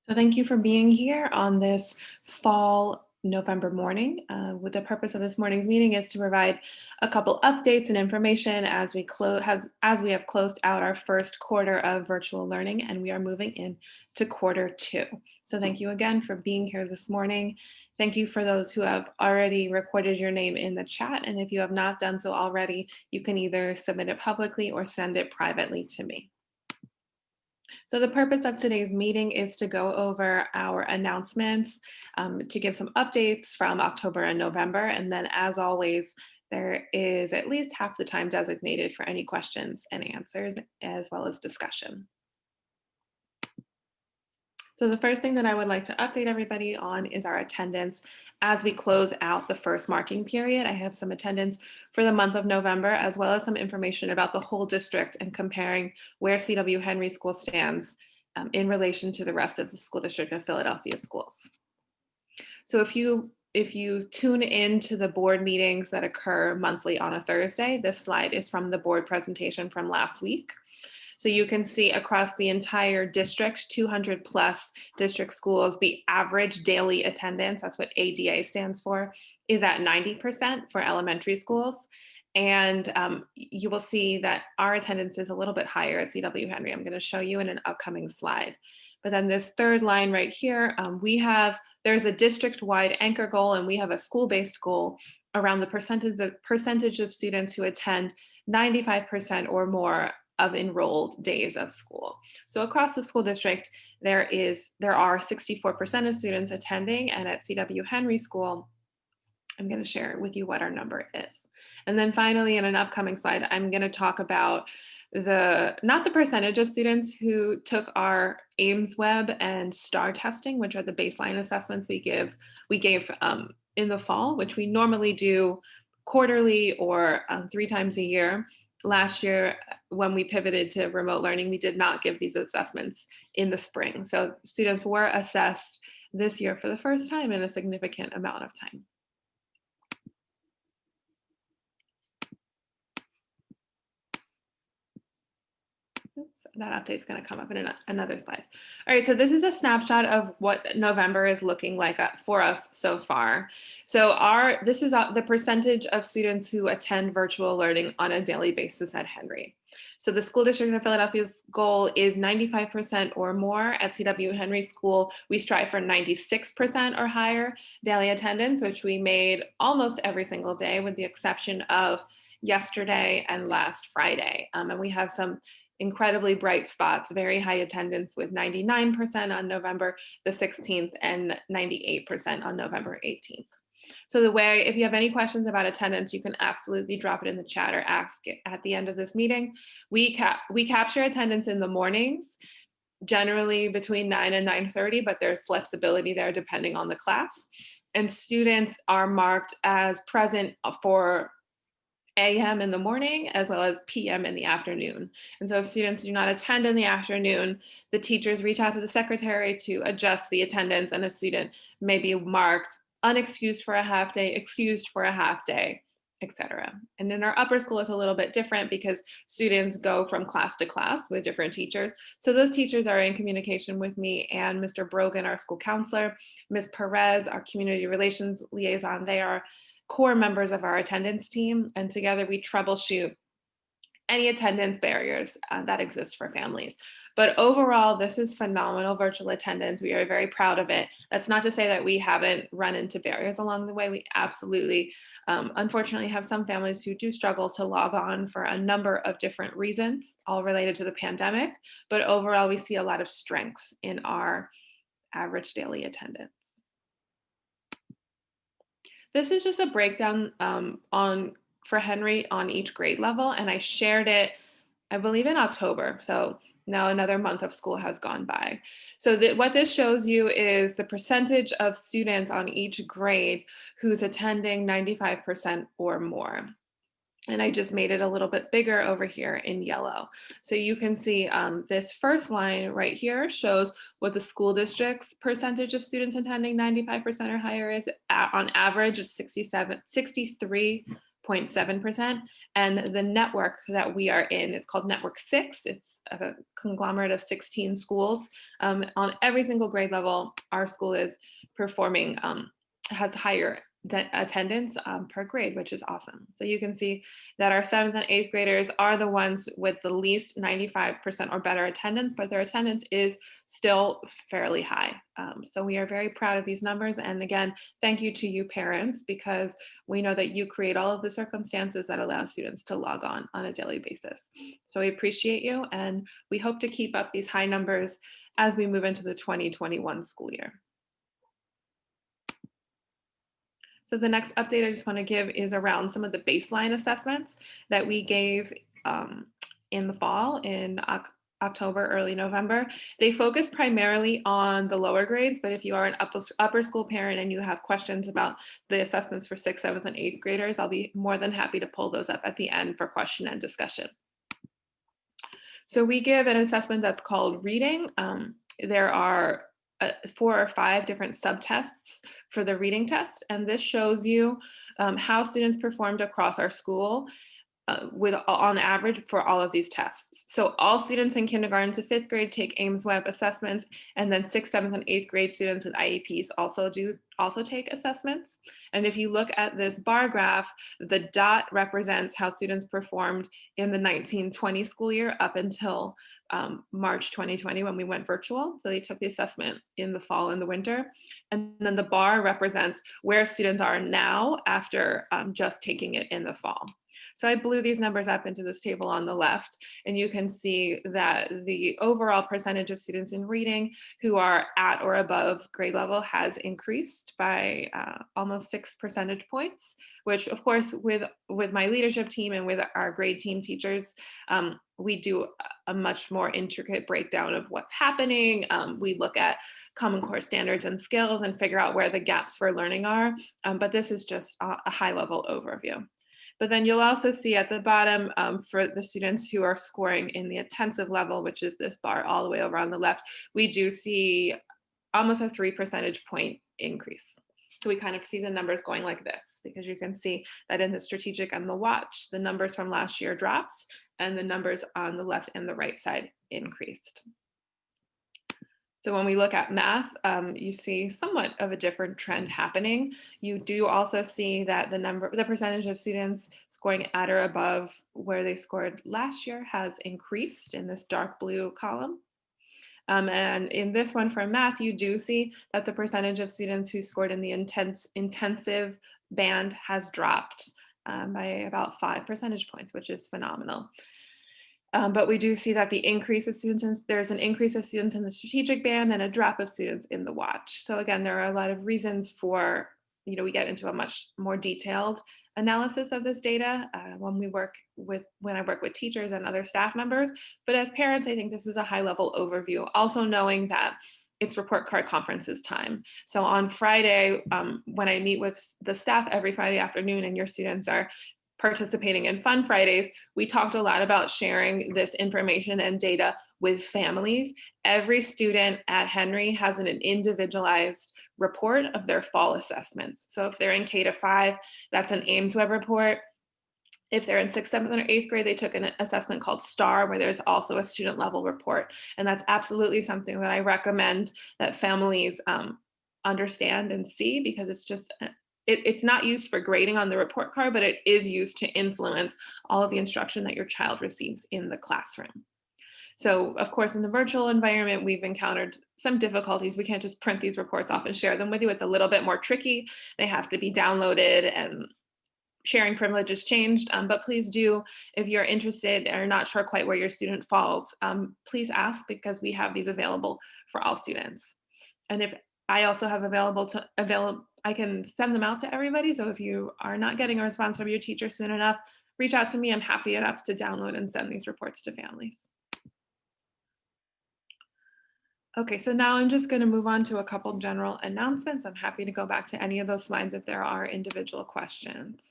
So thank you for being here on this fall November morning. With the purpose of this morning's meeting is to provide a couple updates and information as we have closed out our first quarter of virtual learning and we are moving into quarter two. So thank you again for being here this morning. Thank you for those who have already recorded your name in the chat. And if you have not done so already, you can either submit it publicly or send it privately to me. So the purpose of today's meeting is to go over our announcements, to give some updates from October and November. And then as always, there is at least half the time designated for any questions and answers, as well as discussion. So the first thing that I would like to update everybody on is our attendance as we close out the first marking period. I have some attendance for the month of November, as well as some information about the whole district and comparing where CW Henry School stands in relation to the rest of the school district of Philadelphia schools. So if you tune in to the board meetings that occur monthly on a Thursday, this slide is from the board presentation from last week. So you can see across the entire district, 200 plus district schools, the average daily attendance, that's what ADA stands for, is at 90% for elementary schools. And you will see that our attendance is a little bit higher at CW Henry. I'm going to show you in an upcoming slide. But then this third line right here, there's a district-wide anchor goal, and we have a school-based goal around the percentage of students who attend 95% or more of enrolled days of school. So across the school district, there are 64% of students attending, and at CW Henry School, I'm going to share with you what our number is. And then finally, in an upcoming slide, I'm going to talk about not the percentage of students who took our Ames Web and STAR testing, which are the baseline assessments we gave in the fall, which we normally do quarterly or 3 times a year. Last year, when we pivoted to remote learning, we did not give these assessments in the spring. So students were assessed this year for the first time in a significant amount of time. Oops, that update is going to come up in another slide. All right, so this is a snapshot of what November is looking like for us so far. So this is the percentage of students who attend virtual learning on a daily basis at Henry. So the school district of Philadelphia's goal is 95% or more. At CW Henry School, we strive for 96% or higher daily attendance, which we made almost every single day with the exception of yesterday and last Friday. And we have some incredibly bright spots, very high attendance with 99% on November the 16th and 98% on November 18th. So if you have any questions about attendance, you can absolutely drop it in the chat or ask it at the end of this meeting. We capture attendance in the mornings, generally between 9 and 9:30, but there's flexibility there depending on the class. And students are marked as present for AM in the morning as well as PM in the afternoon. And so if students do not attend in the afternoon, the teachers reach out to the secretary to adjust the attendance, and a student may be marked unexcused for a half day, excused for a half day, etc. And in our upper school, it's a little bit different because students go from class to class with different teachers. So those teachers are in communication with me and Mr. Brogan, our school counselor, Ms. Perez, our community relations liaison. They are core members of our attendance team, and together we troubleshoot any attendance barriers that exist for families. But overall, this is phenomenal virtual attendance. We are very proud of it. That's not to say that we haven't run into barriers along the way. We absolutely, unfortunately, have some families who do struggle to log on for a number of different reasons, all related to the pandemic. But overall, we see a lot of strengths in our average daily attendance. This is just a breakdown for Henry on each grade level, and I shared it, I believe, in October. So now another month of school has gone by. So what this shows you is the percentage of students on each grade who's attending 95% or more. And I just made it a little bit bigger over here in yellow. So you can see this first line right here shows what the school district's percentage of students attending 95% or higher is. On average, it's 63% 0.7%. And the network that we are in is called Network 6. It's a conglomerate of 16 schools. On every single grade level, our school is performing, has higher attendance per grade, which is awesome. So you can see that our 7th and 8th graders are the ones with the least 95% or better attendance, but their attendance is still fairly high. So we are very proud of these numbers. And again, thank you to you parents, because we know that you create all of the circumstances that allow students to log on a daily basis. So we appreciate you, and we hope to keep up these high numbers as we move into the 2021 school year. So the next update I just want to give is around some of the baseline assessments that we gave in the fall, in October, early November. They focus primarily on the lower grades, but if you are an upper school parent and you have questions about the assessments for 6th, 7th, and 8th graders, I'll be more than happy to pull those up at the end for question and discussion. So we give an assessment that's called reading. There are 4 or 5 different subtests for the reading test, and this shows you how students performed across our school on average for all of these tests. So all students in kindergarten to 5th grade take Ames-Webb assessments, and then 6th, 7th, and 8th grade students with IEPs also take assessments. And if you look at this bar graph, the dot represents how students performed in the 1920 school year up until March 2020 when we went virtual. So they took the assessment in the fall and the winter. And then the bar represents where students are now after just taking it in the fall. So I blew these numbers up into this table on the left, and you can see that the overall percentage of students in reading who are at or above grade level has increased by almost 6 percentage points, which of course with my leadership team and with our grade team teachers, we do a much more intricate breakdown of what's happening. We look at Common Core standards and skills and figure out where the gaps for learning are, but this is just a high level overview. But then you'll also see at the bottom for the students who are scoring in the intensive level, which is this bar all the way over on the left, we do see almost a 3 percentage point increase. So we kind of see the numbers going like this, because you can see that in the strategic and the watch, the numbers from last year dropped and the numbers on the left and the right side increased. So when we look at math, you see somewhat of a different trend happening. You do also see that the percentage of students scoring at or above where they scored last year has increased in this dark blue column. And in this one for math, you do see that the percentage of students who scored in the intensive band has dropped by about 5 percentage points, which is phenomenal. But we do see that there's an increase of students in the strategic band and a drop of students in the watch. So again, there are a lot of reasons for, we get into a much more detailed analysis of this data when I work with teachers and other staff members. But as parents, I think this is a high level overview, also knowing that it's report card conferences time. So on Friday, when I meet with the staff every Friday afternoon and your students are participating in Fun Fridays, we talked a lot about sharing this information and data with families. Every student at Henry has an individualized report of their fall assessments. So if they're in K-5, that's an Ames-Webb report. If they're in 6th, 7th, or 8th grade, they took an assessment called STAR, where there's also a student level report. And that's absolutely something that I recommend that families understand and see, because it's just it's not used for grading on the report card, but it is used to influence all of the instruction that your child receives in the classroom. So of course, in the virtual environment, we've encountered some difficulties. We can't just print these reports off and share them with you. It's a little bit more tricky. They have to be downloaded and sharing privileges changed, but please do, if you're interested or not sure quite where your student falls, please ask, because we have these available for all students. And if I also have I can send them out to everybody. So if you are not getting a response from your teacher soon enough, reach out to me. I'm happy enough to download and send these reports to families. Okay, so now I'm just going to move on to a couple general announcements. I'm happy to go back to any of those slides if there are individual questions.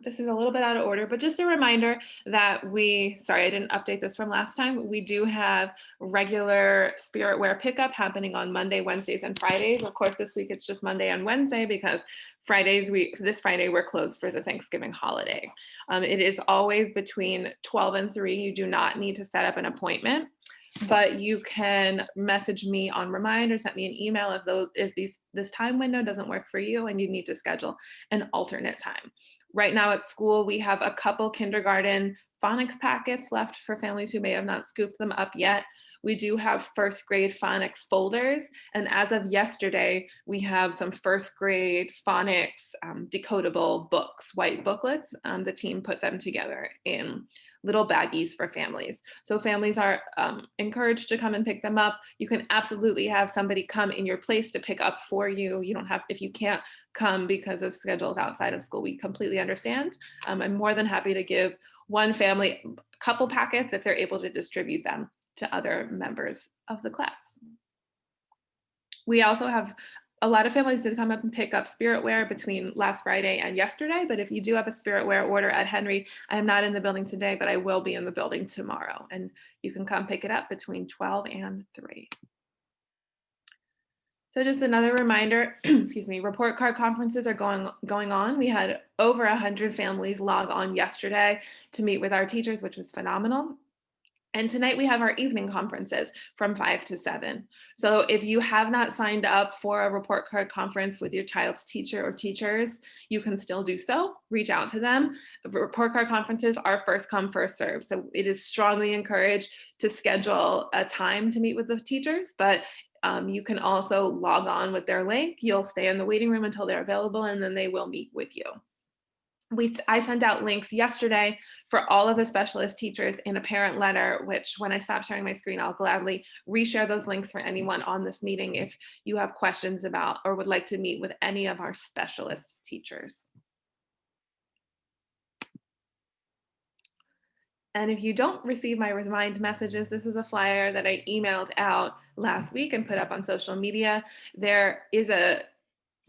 This is a little bit out of order, but just a reminder that sorry, I didn't update this from last time. We do have regular spirit wear pickup happening on Monday, Wednesdays, and Fridays. Of course, this week it's just Monday and Wednesday because this Friday we're closed for the Thanksgiving holiday. It is always between 12 and 3. You do not need to set up an appointment, but you can message me on Remind or send me an email if this time window doesn't work for you and you need to schedule an alternate time. Right now at school, we have a couple kindergarten phonics packets left for families who may have not scooped them up yet. We do have first grade phonics folders. And as of yesterday, we have some first grade phonics decodable books, white booklets. The team put them together in little baggies for families. So families are encouraged to come and pick them up. You can absolutely have somebody come in your place to pick up for you. You don't have, if you can't come because of schedules outside of school, we completely understand. I'm more than happy to give one family a couple packets if they're able to distribute them to other members of the class. We also have a lot of families did come up and pick up spirit wear between last Friday and yesterday, but if you do have a spirit wear order at Henry, I am not in the building today, but I will be in the building tomorrow, and you can come pick it up between 12 and 3. So just another reminder, excuse me, report card conferences are going on. We had over 100 families log on yesterday to meet with our teachers, which was phenomenal. And tonight we have our evening conferences from 5 to 7. So if you have not signed up for a report card conference with your child's teacher or teachers, you can still do so. Reach out to them. Report card conferences are first come, first serve. So it is strongly encouraged to schedule a time to meet with the teachers, but you can also log on with their link. You'll stay in the waiting room until they're available, and then they will meet with you. I sent out links yesterday for all of the specialist teachers in a parent letter, which when I stop sharing my screen, I'll gladly reshare those links for anyone on this meeting if you have questions about or would like to meet with any of our specialist teachers. And if you don't receive my Remind messages, this is a flyer that I emailed out last week and put up on social media.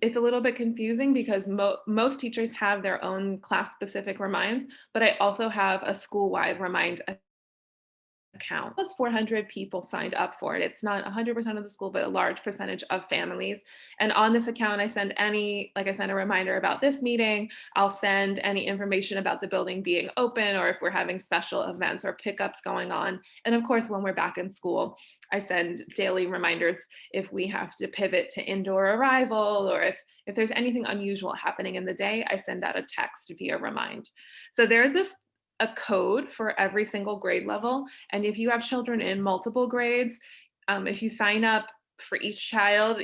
It's a little bit confusing because most teachers have their own class-specific reminds, but I also have a school-wide Remind account. Plus 400 people signed up for it. It's not 100% of the school, but a large percentage of families. And on this account, I send a reminder about this meeting. I'll send any information about the building being open or if we're having special events or pickups going on. And of course, when we're back in school, I send daily reminders if we have to pivot to indoor arrival or if there's anything unusual happening in the day, I send out a text via Remind. So there's a code for every single grade level. And if you have children in multiple grades, if you sign up for each child,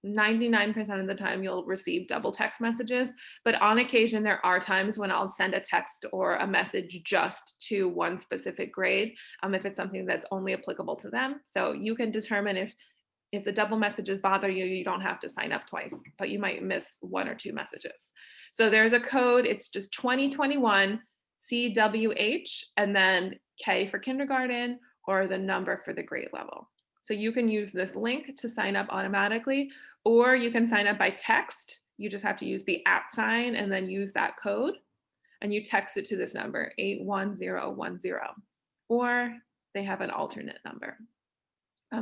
99% of the time you'll receive double text messages. But on occasion, there are times when I'll send a text or a message just to one specific grade, if it's something that's only applicable to them. So you can determine if the double messages bother you, you don't have to sign up twice, but you might miss one or two messages. So there's a code, it's just 2021 CWH and then K for kindergarten or the number for the grade level. So you can use this link to sign up automatically, or you can sign up by text. You just have to use the @ sign and then use that code and you text it to this number 81010, or they have an alternate number.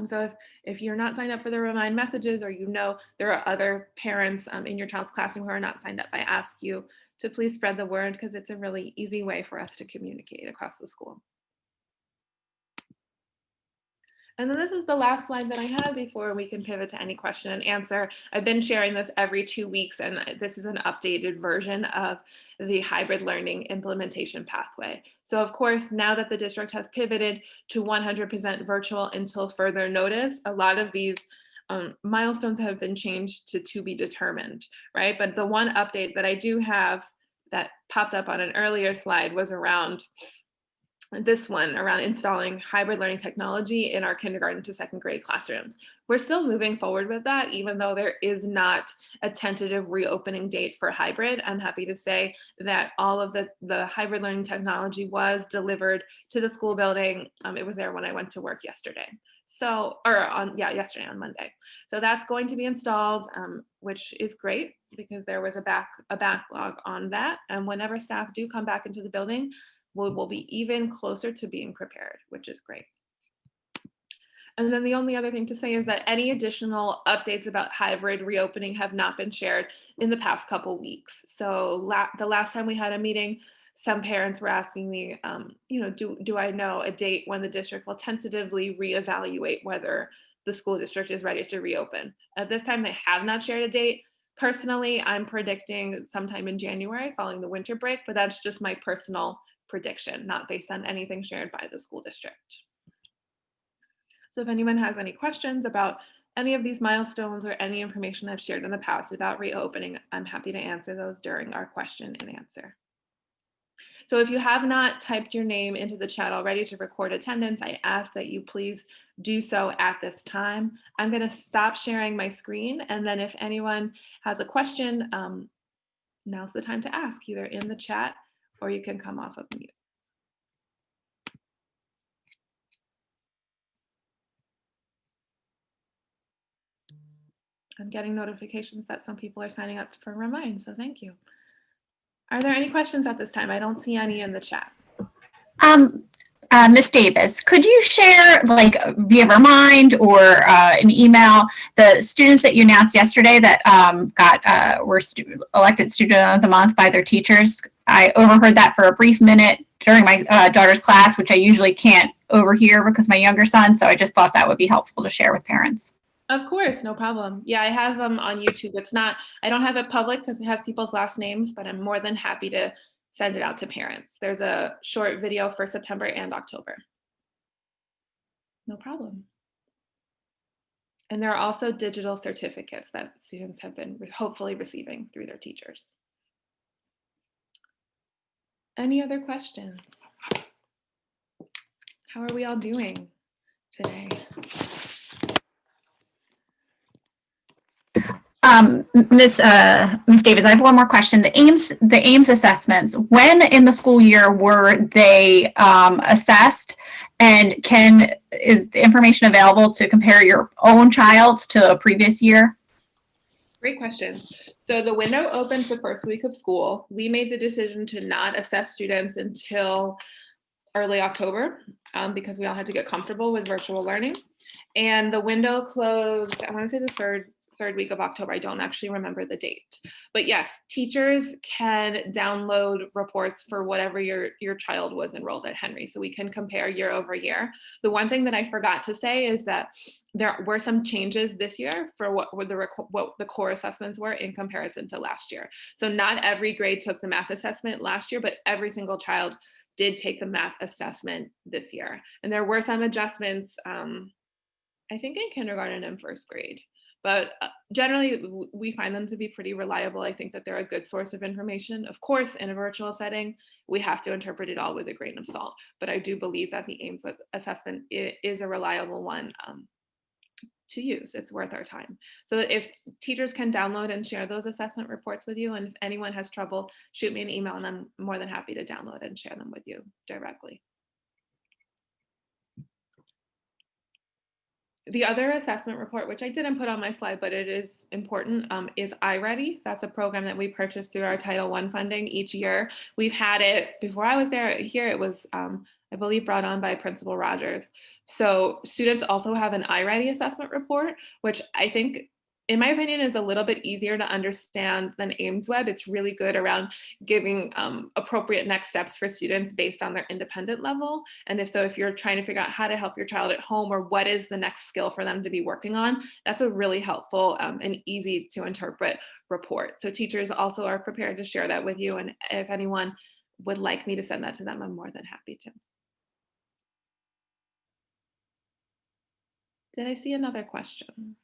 So if you're not signed up for the Remind messages or you know there are other parents in your child's classroom who are not signed up, I ask you to please spread the word because it's a really easy way for us to communicate across the school. And then this is the last slide that I have before we can pivot to any question and answer. I've been sharing this every 2 weeks, and this is an updated version of the hybrid learning implementation pathway. So of course, now that the district has pivoted to 100% virtual until further notice, a lot of these milestones have been changed to be determined, right? But the one update that I do have that popped up on an earlier slide was around this one around installing hybrid learning technology in our kindergarten to second grade classrooms. We're still moving forward with that, even though there is not a tentative reopening date for hybrid. I'm happy to say that all of the hybrid learning technology was delivered to the school building. It was there when I went to work yesterday. Yesterday on Monday. So that's going to be installed, which is great. because there was a backlog on that. And whenever staff do come back into the building, we'll be even closer to being prepared, which is great. And then the only other thing to say is that any additional updates about hybrid reopening have not been shared in the past couple weeks. So the last time we had a meeting, some parents were asking me, do I know a date when the district will tentatively reevaluate whether the school district is ready to reopen? At this time, they have not shared a date. Personally, I'm predicting sometime in January following the winter break, but that's just my personal prediction, not based on anything shared by the school district. So if anyone has any questions about any of these milestones or any information I've shared in the past about reopening, I'm happy to answer those during our question and answer. So if you have not typed your name into the chat already to record attendance, I ask that you please do so at this time. I'm going to stop sharing my screen, and then if anyone has a question, now's the time to ask, either in the chat or you can come off of mute. I'm getting notifications that some people are signing up for Remind, so thank you. Are there any questions at this time? I don't see any in the chat. Ms. Davis, could you share, like via Remind or an email, the students that you announced yesterday that were elected Student of the Month by their teachers? I overheard that for a brief minute during my daughter's class, which I usually can't overhear because my younger son, so I just thought that would be helpful to share with parents. Of course, no problem. Yeah, I have them on YouTube. I don't have it public because it has people's last names, but I'm more than happy to send it out to parents. There's a short video for September and October. No problem. And there are also digital certificates that students have been hopefully receiving through their teachers. Any other questions? How are we all doing today? Ms. Davis, I have one more question. The Ames assessments, when in the school year were they assessed, and is the information available to compare your own child to a previous year? Great question. So the window opened the first week of school. We made the decision to not assess students until early October because we all had to get comfortable with virtual learning. And the window closed, I want to say the third week of October. I don't actually remember the date. But yes, teachers can download reports for whatever your child was enrolled at Henry. So we can compare year over year. The one thing that I forgot to say is that there were some changes this year for what the core assessments were in comparison to last year. So not every grade took the math assessment last year, but every single child did take the math assessment this year. And there were some adjustments, I think in kindergarten and first grade. But generally, we find them to be pretty reliable. I think that they're a good source of information. Of course, in a virtual setting, we have to interpret it all with a grain of salt. But I do believe that the Ames assessment is a reliable one to use. It's worth our time. So if teachers can download and share those assessment reports with you, and if anyone has trouble, shoot me an email and I'm more than happy to download and share them with you directly. The other assessment report, which I didn't put on my slide, but it is important, is iReady. That's a program that we purchased through our Title I funding each year. We've had it before I was here. It was, I believe, brought on by Principal Rogers. So students also have an iReady assessment report, which I think, in my opinion, is a little bit easier to understand than AimsWeb. It's really good around giving appropriate next steps for students based on their independent level. And if you're trying to figure out how to help your child at home or what is the next skill for them to be working on, that's a really helpful and easy to interpret report. So teachers also are prepared to share that with you. And if anyone would like me to send that to them, I'm more than happy to. Did I see another question?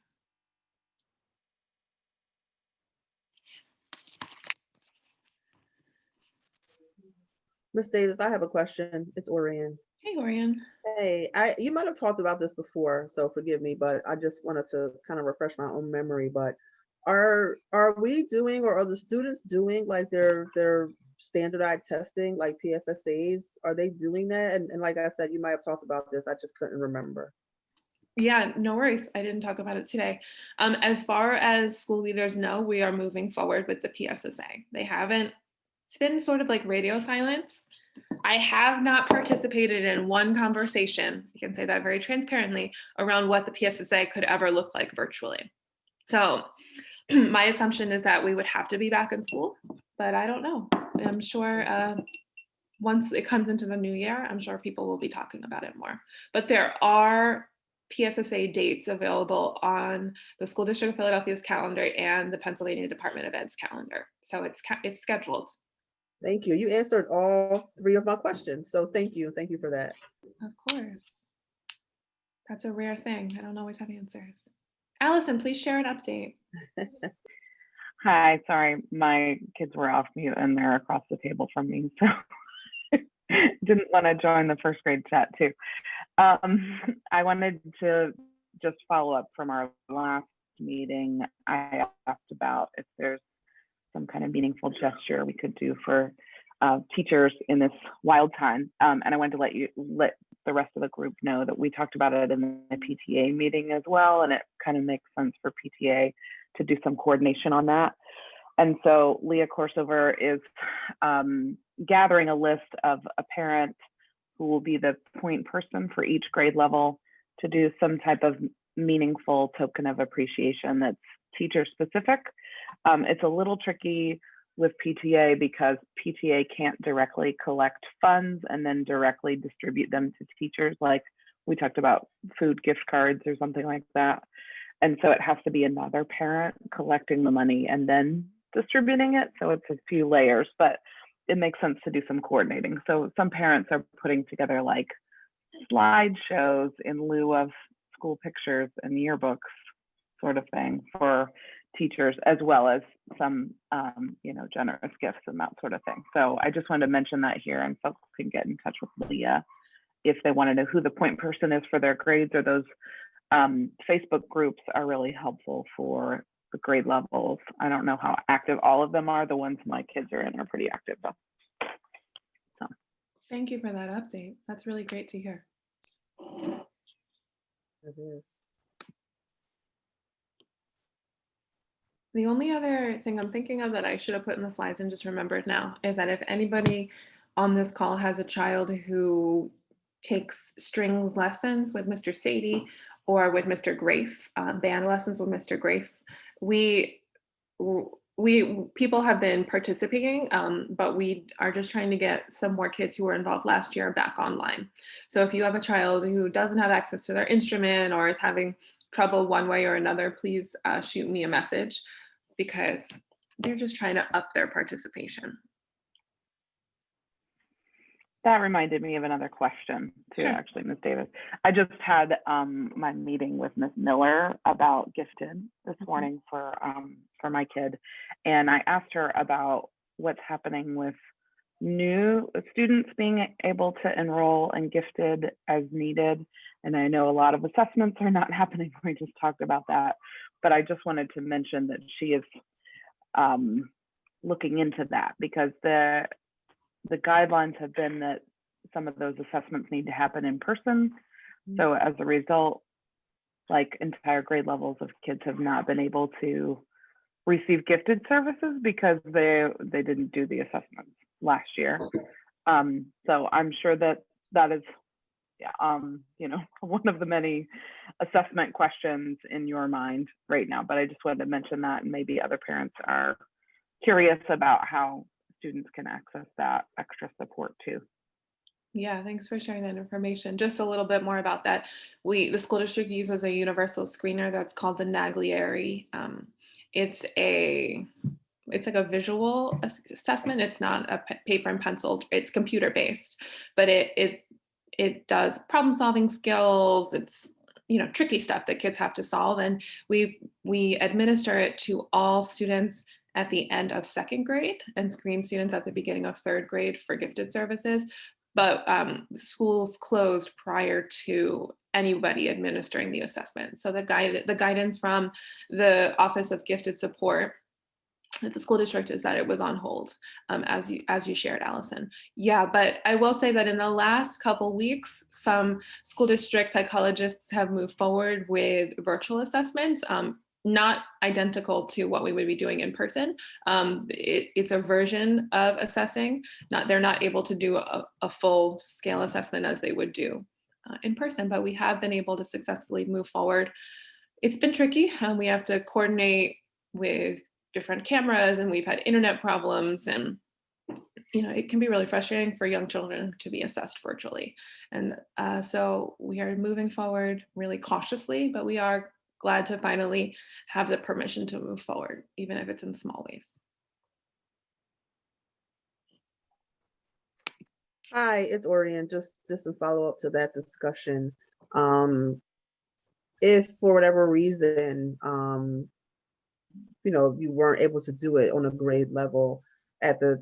Ms. Davis, I have a question. It's Orion. Hey, Orion. Hey, you might have talked about this before, so forgive me, but I just wanted to kind of refresh my own memory. But are we doing, or are the students doing like their standardized testing, like PSSAs? Are they doing that? And like I said, you might have talked about this. I just couldn't remember. Yeah, no worries. I didn't talk about it today. As far as school leaders know, we are moving forward with the PSSA. They haven't, it's been sort of like radio silence. I have not participated in one conversation, I can say that very transparently, around what the PSSA could ever look like virtually. So my assumption is that we would have to be back in school, but I don't know. I'm sure once it comes into the new year, I'm sure people will be talking about it more. But there are PSSA dates available on the School District of Philadelphia's calendar and the Pennsylvania Department of Ed's calendar. So it's scheduled. Thank you. You answered all three of my questions. So thank you. Thank you for that. Of course. That's a rare thing. I don't always have answers. Allison, please share an update. Hi, sorry, my kids were off mute and they're across the table from me, so didn't want to join the first grade chat too. I wanted to just follow up from our last meeting. I asked about if there's some kind of meaningful gesture we could do for teachers in this wild time. And I wanted to let the rest of the group know that we talked about it in the PTA meeting as well, and it kind of makes sense for PTA to do some coordination on that. And so Leah Corsover is gathering a list of a parent who will be the point person for each grade level to do some type of meaningful token of appreciation that's teacher specific. It's a little tricky with PTA because PTA can't directly collect funds and then directly distribute them to teachers, like we talked about food gift cards or something like that. And so it has to be another parent collecting the money and then distributing it. So it's a few layers, but it makes sense to do some coordinating. So some parents are putting together like slideshows in lieu of school pictures and yearbooks sort of thing for teachers, as well as some generous gifts and that sort of thing. So I just wanted to mention that here, and folks can get in touch with Leah if they want to know who the point person is for their grades, or those Facebook groups are really helpful for the grade levels. I don't know how active all of them are. The ones my kids are in are pretty active though. So. Thank you for that update. That's really great to hear. It is. The only other thing I'm thinking of that I should have put in the slides and just remembered now is that if anybody on this call has a child who takes strings lessons with Mr. Sadie or with Mr. Grafe, band lessons with Mr. Grafe, people have been participating, but we are just trying to get some more kids who were involved last year back online. So if you have a child who doesn't have access to their instrument or is having trouble one way or another, please shoot me a message, because they're just trying to up their participation. That reminded me of another question too, Sure. Actually, Ms. Davis. I just had my meeting with Ms. Miller about gifted this morning for my kid. And I asked her about what's happening with new students being able to enroll in gifted as needed. And I know a lot of assessments are not happening. We just talked about that. But I just wanted to mention that she is looking into that, because the guidelines have been that some of those assessments need to happen in person. So as a result, like entire grade levels of kids have not been able to receive gifted services because they didn't do the assessments last year. So I'm sure that is one of the many assessment questions in your mind right now, but I just wanted to mention that, and maybe other parents are curious about how students can access that extra support too. Yeah, thanks for sharing that information. Just a little bit more about that. The school district uses a universal screener that's called the Naglieri. It's like a visual assessment. It's not a paper and pencil. It's computer based, but it does problem solving skills. It's tricky stuff that kids have to solve, and we administer it to all students at the end of second grade and screen students at the beginning of third grade for gifted services. But schools closed prior to anybody administering the assessment. So the guidance from the Office of Gifted Support at the school district is that it was on hold, as you shared, Allison. Yeah, but I will say that in the last couple weeks, some school district psychologists have moved forward with virtual assessments, not identical to what we would be doing in person. It's a version of assessing. They're not able to do a full scale assessment as they would do in person, but we have been able to successfully move forward. It's been tricky. We have to coordinate with different cameras, and we've had internet problems, and it can be really frustrating for young children to be assessed virtually. And so we are moving forward really cautiously, but we are glad to finally have the permission to move forward, even if it's in small ways. Hi, it's Orion. Just to follow up to that discussion. If for whatever reason, you weren't able to do it on a grade level because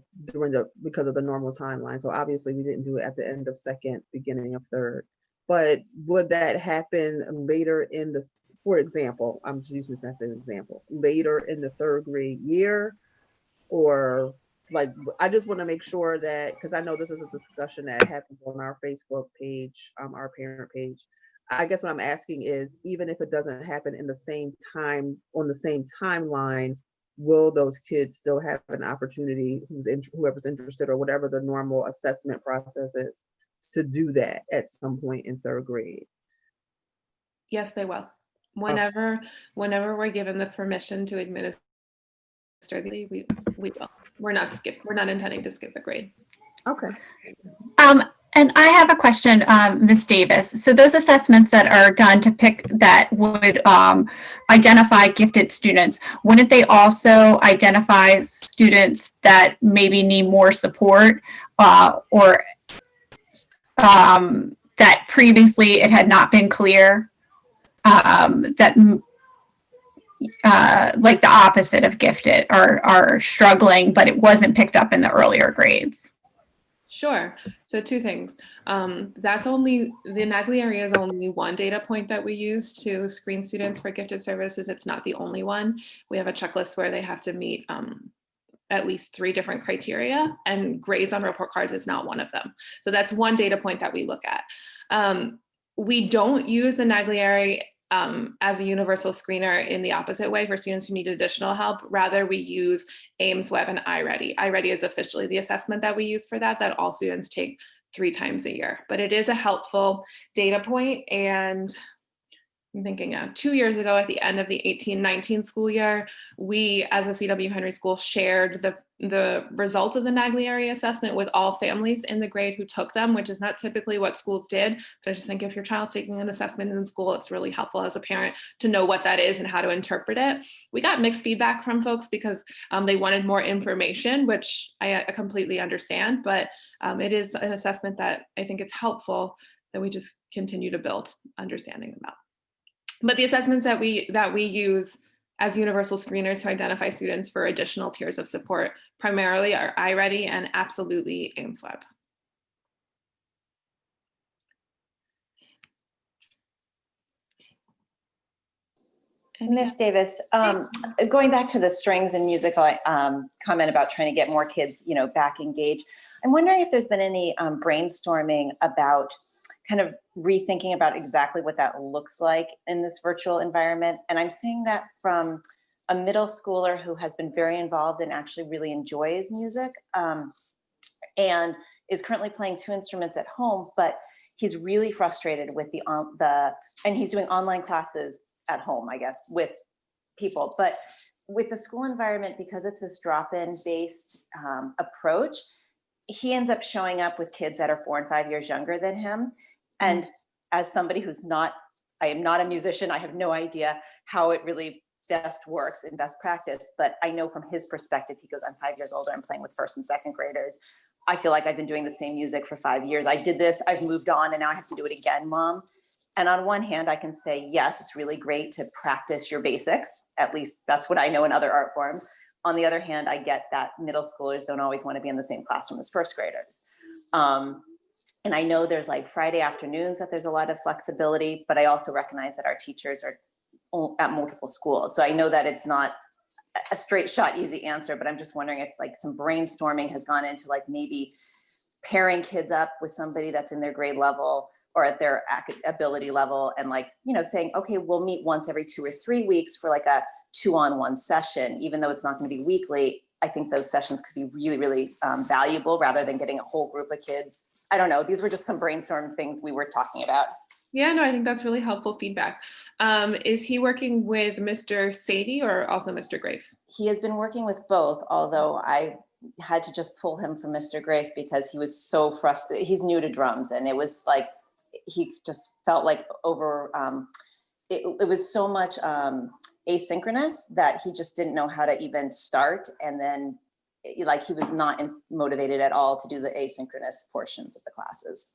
of the normal timeline. So obviously we didn't do it at the end of second, beginning of third. But would that happen later for example, I'm just using this as an example, later in the third grade year? Or I just want to make sure that, because I know this is a discussion that happens on our Facebook page, our parent page. I guess what I'm asking is, even if it doesn't happen in the same time, on the same timeline, will those kids still have an opportunity, whoever's interested or whatever the normal assessment process is, to do that at some point in third grade? Yes, they will. Whenever we're given the permission to administer, we will. We're not intending to skip a grade. Okay. And I have a question, Ms. Davis. So those assessments that are done that would identify gifted students, wouldn't they also identify students that maybe need more support, or that previously it had not been clear, that like the opposite of gifted, are struggling, but it wasn't picked up in the earlier grades? Sure. So two things. The Naglieri is only one data point that we use to screen students for gifted services. It's not the only one. We have a checklist where they have to meet at least 3 different criteria, and grades on report cards is not one of them. So that's one data point that we look at. We don't use the Naglieri as a universal screener in the opposite way for students who need additional help. Rather, we use AIMSweb and iReady. iReady is officially the assessment that we use for that all students take 3 times a year. But it is a helpful data point, and I'm thinking 2 years ago at the end of the 18-19 school year, we as a CW Henry School shared the results of the Naglieri assessment with all families in the grade who took them, which is not typically what schools did. But I just think if your child's taking an assessment in school, it's really helpful as a parent to know what that is and how to interpret it. We got mixed feedback from folks because they wanted more information, which I completely understand, but it is an assessment that I think it's helpful that we just continue to build understanding about. But the assessments that we use as universal screeners to identify students for additional tiers of support primarily are iReady and absolutely AIMSweb. Ms. Davis, going back to the strings and musical comment about trying to get more kids, back engaged, I'm wondering if there's been any brainstorming about kind of rethinking about exactly what that looks like in this virtual environment. And I'm seeing that from a middle schooler who has been very involved and actually really enjoys music, and is currently playing 2 instruments at home, but he's really frustrated with and he's doing online classes at home, I guess, with people. But with the school environment, because it's this drop-in based approach, he ends up showing up with kids that are 4 and 5 years younger than him. And as somebody I am not a musician, I have no idea how it really best works in best practice, but I know from his perspective, he goes, I'm 5 years older, I'm playing with 1st and 2nd graders. I feel like I've been doing the same music for 5 years. I did this, I've moved on, and now I have to do it again, Mom. And on one hand, I can say, yes, it's really great to practice your basics. At least that's what I know in other art forms. On the other hand, I get that middle schoolers don't always want to be in the same classroom as 1st graders. And I know there's like Friday afternoons that there's a lot of flexibility, but I also recognize that our teachers are at multiple schools. So I know that it's not a straight shot, easy answer, but I'm just wondering if like some brainstorming has gone into like maybe pairing kids up with somebody that's in their grade level or at their ability level, and like, saying, okay, we'll meet once every 2 or 3 weeks for like a 2-on-1 session, even though it's not going to be weekly. I think those sessions could be really, really valuable rather than getting a whole group of kids. I don't know. These were just some brainstorm things we were talking about. Yeah, no, I think that's really helpful feedback. Is he working with Mr. Sadie or also Mr. Grafe? He has been working with both, although I had to just pull him from Mr. Grafe because he was so frustrated. He's new to drums, and it was like, he just felt like it was so much asynchronous that he just didn't know how to even start. And then like, he was not motivated at all to do the asynchronous portions of the classes.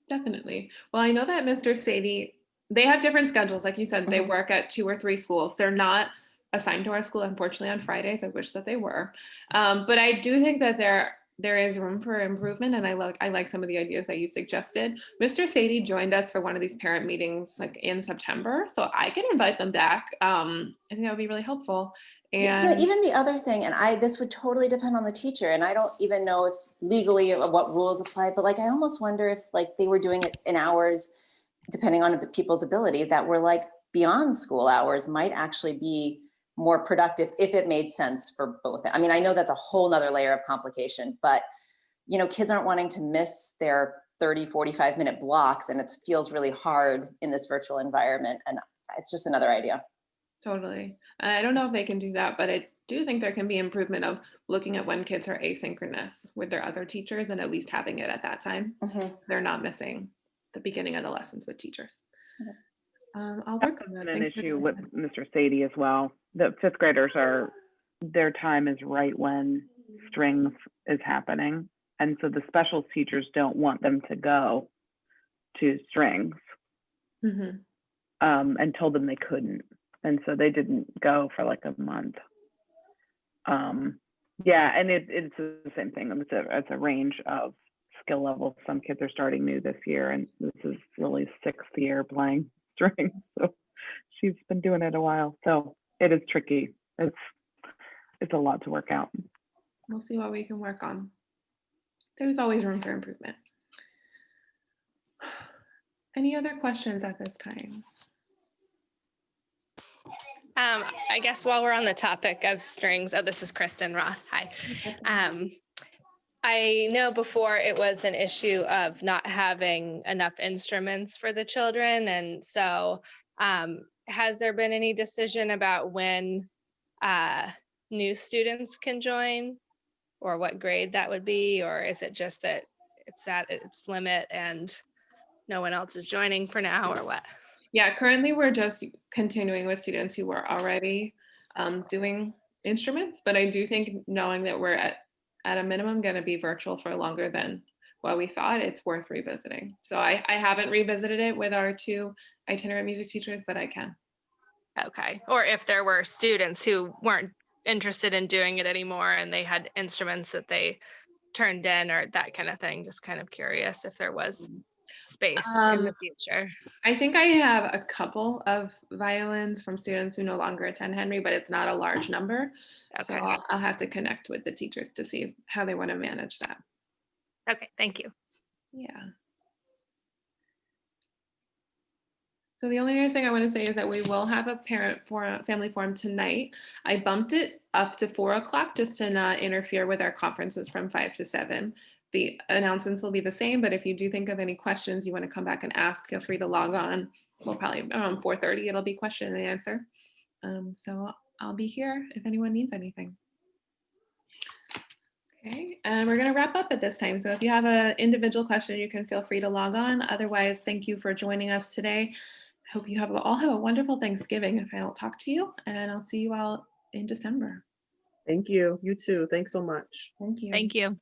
Definitely. Well, I know that Mr. Sadie, they have different schedules. Like you said, they work at 2 or 3 schools. They're not assigned to our school, unfortunately, on Fridays. I wish that they were. But I do think that there is room for improvement, and I like some of the ideas that you suggested. Mr. Sadie joined us for one of these parent meetings like in September, so I can invite them back. I think that would be really helpful. And even the other thing, and this would totally depend on the teacher, and I don't even know if legally what rules apply, but like, I almost wonder if like they were doing it in hours, depending on people's ability, that were like beyond school hours might actually be more productive if it made sense for both. I mean, I know that's a whole nother layer of complication, but kids aren't wanting to miss their 30, 45-minute blocks, and it feels really hard in this virtual environment. And it's just another idea. totally. I don't know if they can do that, but I do think there can be improvement of looking at when kids are asynchronous with their other teachers and at least having it at that time. They're not missing the beginning of the lessons with teachers. I'll work on that. An Thanks for issue doing with that. Mr. Sadie as well. The 5th graders their time is right when strings is happening. And so the special teachers don't want them to go to strings and told them they couldn't. And so they didn't go for like a month. Yeah, and it's the same thing. It's a range of skill levels. Some kids are starting new this year, and this is really 6th year playing strings. So she's been doing it a while. So it is tricky. It's a lot to work out. We'll see what we can work on. There's always room for improvement. Any other questions at this time? I guess while we're on the topic of strings, this is Kristen Roth. Hi. I know before it was an issue of not having enough instruments for the children. And so has there been any decision about when new students can join, or what grade that would be? Or is it just that it's at its limit and no one else is joining for now, or what? Yeah, currently we're just continuing with students who were already doing instruments, but I do think knowing that we're at a minimum going to be virtual for longer than what we thought, it's worth revisiting. So I haven't revisited it with our 2 itinerant music teachers, but I can. Okay. Or if there were students who weren't interested in doing it anymore and they had instruments that they turned in or that kind of thing, just kind of curious if there was space in the future. I think I have a couple of violins from students who no longer attend Henry, but it's not a large number. Okay. So I'll have to connect with the teachers to see how they want to manage that. Okay, thank you. Yeah. So the only other thing I want to say is that we will have a family forum tonight. I bumped it up to 4 o'clock just to not interfere with our conferences from 5 to 7. The announcements will be the same, but if you do think of any questions you want to come back and ask, feel free to log on. We'll probably around 4:30, it'll be question and answer. So I'll be here if anyone needs anything. Okay, and we're going to wrap up at this time. So if you have an individual question, you can feel free to log on. Otherwise, thank you for joining us today. I hope you all have a wonderful Thanksgiving if I don't talk to you, and I'll see you all in December. Thank you. You too. Thanks so much. Thank you. Thank you.